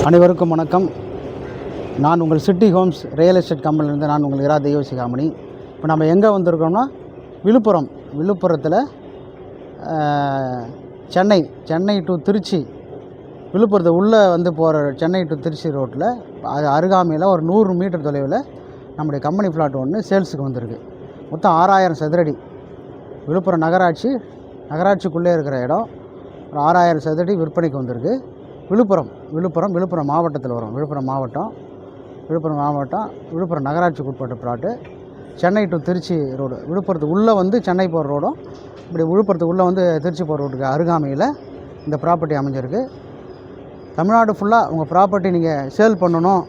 அனைவருக்கும் வணக்கம். நான் உங்கள் சிட்டி ஹோம்ஸ் ரியல் எஸ்டேட் கம்பெனிலேருந்து நான் உங்கள் இரா தெய்வசிகாமணி. இப்போ நம்ம எங்கே வந்திருக்கோம்னா விழுப்புரத்தில் சென்னை டு திருச்சி, விழுப்புரத்தை உள்ளே வந்து போகிற சென்னை டு திருச்சி ரோட்டில் அது அருகாமையில் ஒரு 100 மீட்டர் தொலைவில் நம்முடைய கம்பெனி ஃப்ளாட் ஒன்று சேல்ஸுக்கு வந்திருக்கு. மொத்தம் 6000 சதுரடி. விழுப்புரம் நகராட்சிக்குள்ளே இருக்கிற இடம். ஒரு 6000 சதுரடி விற்பனைக்கு வந்திருக்கு. விழுப்புரம் மாவட்டத்தில் வரும். விழுப்புரம் நகராட்சிக்கு உட்பட்ட plot. Chennai to Trichy road, விழுப்புரத்துக்கு உள்ளே வந்து சென்னை போகிற ரோடும், இப்படி விழுப்புரத்துக்கு உள்ளே வந்து திருச்சி போகிற ரோட்டுக்கு அருகாமையில் இந்த ப்ராப்பர்ட்டி அமைஞ்சிருக்கு. தமிழ்நாடு ஃபுல்லாக உங்கள் ப்ராப்பர்ட்டி நீங்கள் சேல் பண்ணணும்,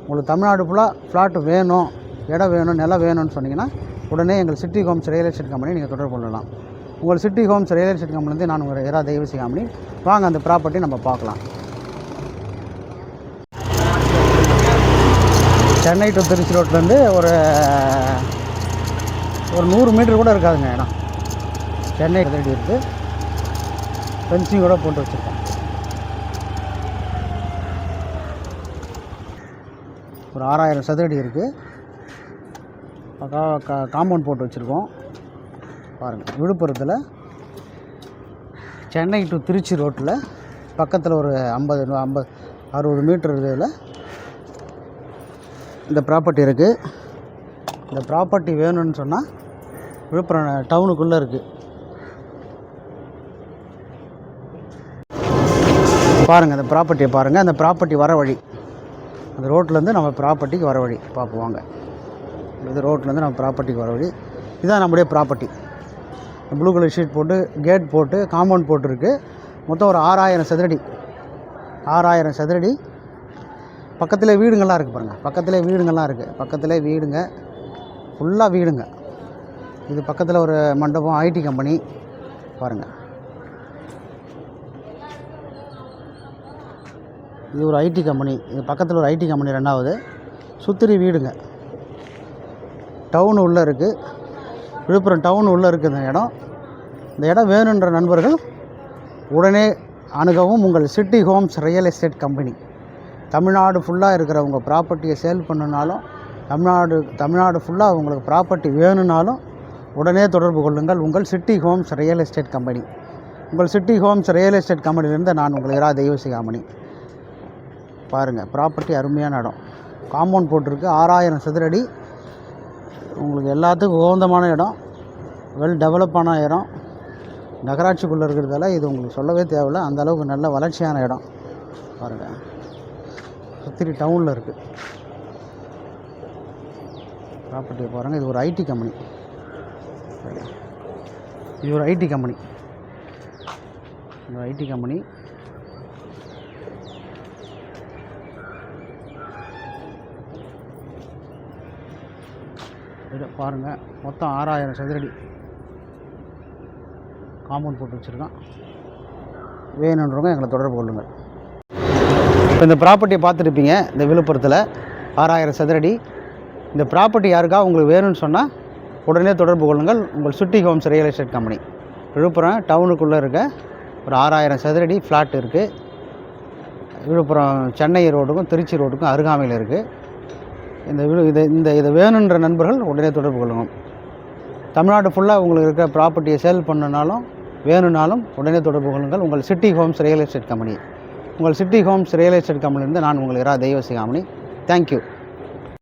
உங்களுக்கு தமிழ்நாடு ஃபுல்லாக ஃப்ளாட்டு வேணும், இடம் வேணும், நிலம் வேணும்னு சொன்னீங்கன்னா உடனே எங்கள் city homes real estate company நீங்கள் தொடர்பு கொள்ளலாம். உங்கள் சிட்டி ஹோம்ஸ் ரியல் எஸ்டேட் கம்பெனிலேருந்து நான் உங்கள் இரா தெய்வசிகாமணி. வாங்க அந்த ப்ராப்பர்ட்டி நம்ம பார்க்கலாம். சென்னை டு திருச்சி ரோட்லேருந்து ஒரு 100 மீட்டர் கூட இருக்காதுங்க இடம். சென்னை சதுரடி இருக்குது. ஃபென்சிங் கூட போட்டு வச்சுருக்கோம். ஒரு 6000 சதுரடி இருக்குது. காம்பவுண்ட் போட்டு வச்சுருக்கோம். பாருங்கள், விழுப்புரத்தில் சென்னை டு திருச்சி ரோட்டில் பக்கத்தில் ஒரு 60 மீட்டர் இதில் இந்த ப்ராப்பர்ட்டி இருக்குது. இந்த ப்ராப்பர்ட்டி வேணும்னு சொன்னால் விழுப்புரம் டவுனுக்குள்ளே இருக்குது. பாருங்கள், அந்த ப்ராப்பர்ட்டியை பாருங்கள். அந்த ப்ராப்பர்ட்டி வர வழி, அந்த ரோட்லேருந்து நம்ம ப்ராப்பர்ட்டிக்கு வர வழி பார்ப்போங்க. இது ரோட்லேருந்து நம்ம ப்ராப்பர்ட்டிக்கு வர வழி. இதுதான் நம்முடைய ப்ராப்பர்ட்டி. ப்ளூ கலர் ஷீட் போட்டு கேட் போட்டு காம்பவுண்ட் போட்டுருக்கு. மொத்தம் ஒரு 6000 சதுரடி. பக்கத்தில் வீடுங்கள்லாம் இருக்குது பாருங்கள். பக்கத்தில் வீடுங்க ஃபுல்லாக வீடுங்க. இது பக்கத்தில் ஒரு மண்டபம், ஐடி கம்பெனி பாருங்கள். இது ஒரு ஐடி கம்பெனி. இது பக்கத்தில் ஒரு ஐடி கம்பெனி 2வது. சுத்திரி வீடுங்க. டவுன் உள்ளே இருக்குது. விழுப்புரம் டவுன் உள்ளே இருக்குது இந்த இடம். இந்த இடம் வேணுன்ற நண்பர்கள் உடனே அணுகவும் உங்கள் city homes real estate company. Tamil Nadu ஃபுல்லாக இருக்கிற உங்கள் ப்ராப்பர்ட்டியை சேல் பண்ணனாலும், தமிழ்நாடு ஃபுல்லாக உங்களுக்கு ப்ராப்பர்ட்டி வேணும்னாலும் உடனே தொடர்பு கொள்ளுங்கள் உங்கள் city homes real estate company. உங்கள் சிட்டி ஹோம்ஸ் ரியல் எஸ்டேட் கம்பெனிலேருந்து நான் உங்கள் இரா தெய்வசிகாமணி. பாருங்கள், ப்ராப்பர்ட்டி அருமையான இடம். காம்பவுண்ட் போட்டிருக்கு. 6000 சதுரடி. உங்களுக்கு எல்லாத்துக்கும் உகந்தமான இடம், வெல் டெவலப்பான இடம். நகராட்சிக்குள்ளே இருக்கிறதால இது உங்களுக்கு சொல்லவே தேவையில்லை. அந்த அளவுக்கு நல்ல வளர்ச்சியான இடம். பாருங்கள், சுத்திரி டவுனில் இருக்குது ப்ராப்பர்ட்டியை பாருங்கள். இது ஒரு ஐடி கம்பெனி. இது பாருங்கள், மொத்தம் 6000 சதுரடி காம்பவுண்ட் போட்டு வச்சுருக்கோம். வேணுன்றவங்க எங்களை தொடர்பு கொள்ளுங்கள். இப்போ இந்த ப்ராப்பர்ட்டியை பார்த்துருப்பீங்க. இந்த விழுப்புரத்தில் 6000 சதுரடி. இந்த ப்ராப்பர்ட்டி யாருக்கா உங்களுக்கு வேணும்னு சொன்னால் உடனே தொடர்பு கொள்ளுங்கள் உங்கள் city homes real estate company. Villupuram டவுனுக்குள்ளே இருக்க ஒரு 6000 சதுரடி ஃப்ளாட் இருக்குது. விழுப்புரம் சென்னை ரோடுக்கும் திருச்சி ரோடுக்கும் அருகாமையில் இருக்குது. இதை வேணுன்ற நண்பர்கள் உடனே தொடர்பு கொள்ளுங்கள். தமிழ்நாடு ஃபுல்லாக உங்களுக்கு இருக்கிற ப்ராப்பர்ட்டியை சேல் பண்ணனாலும் வேணும்னாலும் உடனே தொடர்பு கொள்ளுங்கள் உங்கள் city homes real estate company. உங்கள் சிட்டி ஹோம்ஸ் ரியல் எஸ்டேட் கம்பெனிலேருந்து நான் உங்கள் இரா தெய்வசிகாமணி. தேங்க்யூ.